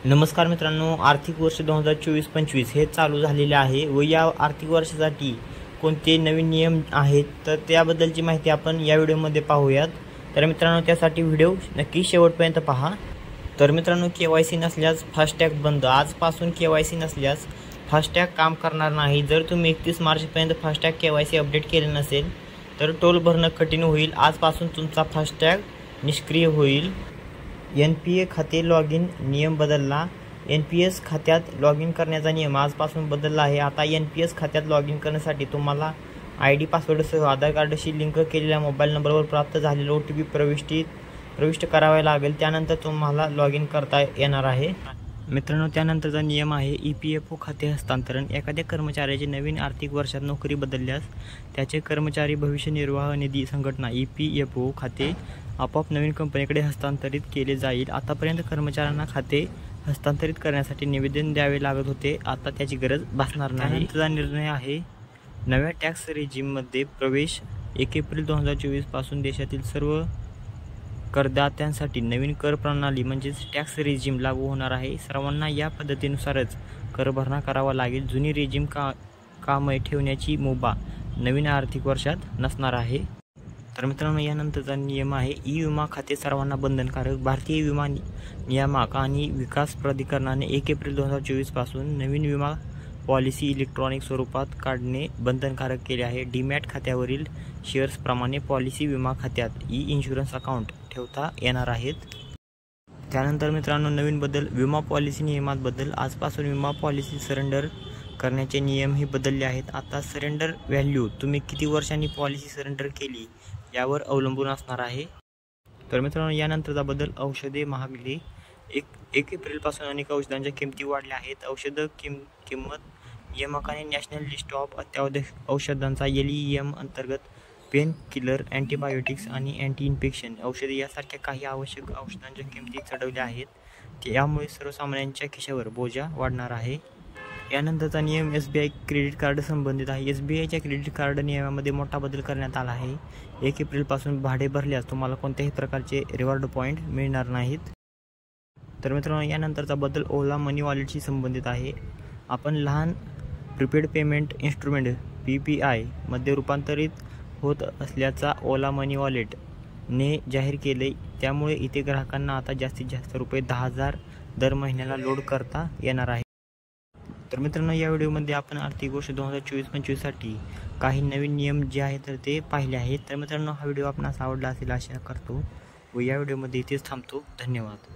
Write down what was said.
नमस्कार मित्रांनो, आर्थिक वर्ष 2024-25 हे चालू झालेले आहे व या आर्थिक वर्षासाठी कोणते नवीन नियम आहेत तर त्याबद्दलची माहिती आपण या व्हिडिओमध्ये पाहूयात। तर मित्रांनो, त्यासाठी व्हिडिओ नक्की शेवटपर्यंत पहा। तर मित्रांनो, केवायसी नसल्यास फास्टॅग बंद। आजपासून केवायसी नसल्यास फास्टॅग काम करणार नाही। जर तुम्ही 31 मार्चपर्यंत फास्टॅग केवायसी अपडेट केले नसेल तर टोल भरणं कठीण होईल। आजपासून तुमचा फास्टॅग निष्क्रिय होईल। NPA खाते लॉगिन नियम बदलला। NPS खात्यात लॉगिन करण्याचा नियम आजपासून बदलला आहे। आता NPS खात्यात लॉगिन करण्यासाठी तुम्हाला ID पासवर्डसह आधार कार्डशी लिंक केलेल्या मोबाईल नंबरवर प्राप्त झालेला OTP प्रविष्ट करावा लागेल। त्यानंतर तुम्हाला लॉगिन करता येणार आहे। मित्रांनो, त्यानंतरचा नियम आहे EPFO खाते हस्तांतरण। एखाद्या कर्मचाऱ्याची नवीन आर्थिक वर्षात नोकरी बदलल्यास त्याचे कर्मचारी भविष्य निर्वाह निधी संघटना EPFO खाते आपोआप नवीन कंपनीकडे हस्तांतरित केले जाईल। आतापर्यंत कर्मचाऱ्यांना खाते हस्तांतरित करण्यासाठी निवेदन द्यावे लागत होते, आता त्याची गरज भासणार नाही। त्यानंतरचा निर्णय आहे नव्या टॅक्स रेजिममध्ये प्रवेश। 1 एप्रिल 2024 पासून देशातील सर्व करदात्यांसाठी नवीन कर प्रणाली म्हणजेच टॅक्स रेजिम लागू होणार आहे। सर्वांना या पद्धतीनुसारच कर भरणा करावा लागेल। जुनी रेजिम कायम ठेवण्याची मुभा नवीन आर्थिक वर्षात नसणार आहे। तर मित्रांनो, यानंतरचा नियम आहे ई-विमा खाते सर्वांना बंधनकारक। भारतीय विमा नियामक आणि विकास प्राधिकरणाने 1 एप्रिल 2024 पासून नवीन विमा पॉलिसी इलेक्ट्रॉनिक स्वरूपात काढणे बंधनकारक केले आहे। डीमॅट खात्यावरील शेअर्सप्रमाणे पॉलिसी विमा खात्यात ई-इन्शुरन्स अकाउंट ठेवता येणार आहेत। त्यानंतर मित्रांनो, नवीन बदल विमा पॉलिसी नियमात बदल। आजपासून विमा पॉलिसी सरेंडर करण्याचे नियमही बदलले आहेत। आता सरेंडर व्हॅल्यू तुम्ही किती वर्षांनी पॉलिसी सरेंडर केली यावर अवलंबून असणार आहे। तर मित्रांनो, यानंतरचा बदल औषधे महागली। 1 एप्रिलपासून अनेक औषधांच्या किमती वाढल्या आहेत। औषध किंमत नियामकाने नॅशनल लिस्ट ऑफ अत्यावश्यक औषधांचा LEM अंतर्गत पेन किलर, अँटीबायोटिक्स आणि अँटी इन्फेक्शन औषधे यासारख्या काही आवश्यक औषधांच्या किमती चढवल्या आहेत। यामुळे सर्वसामान्यांच्या खिशावर बोजा वाढणार आहे। यानंतरचा नियम SBI क्रेडिट कार्ड संबंधित आहे। SBIच्या क्रेडिट कार्ड नियमामध्ये मोठा बदल करण्यात आला आहे। 1 एप्रिलपासून भाडे भरल्यास तुम्हाला कोणत्याही प्रकारचे रिवॉर्ड पॉईंट मिळणार नाहीत। तर मित्रांनो, यानंतरचा बदल ओला मनी वॉलेटशी संबंधित आहे। आपण लहान प्रीपेड पेमेंट इन्स्ट्रुमेंट PPI मध्ये रूपांतरित होत असल्याचा ओला मनी वॉलेट ने जाहीर केले। त्यामुळे इथे ग्राहकांना आता जास्तीत जास्त ₹10,000 दर महिन्याला लोड करता येणार आहे। तर मित्रांनो, या व्हिडिओमध्ये आपण आर्थिक वर्ष 2024-25 साठी काही नवीन नियम जे आहेत तर ते पाहिले आहेत। तर मित्रांनो, हा व्हिडिओ आपणास आवडला असेल आशा करतो व या व्हिडिओमध्ये इथेच थांबतो। धन्यवाद।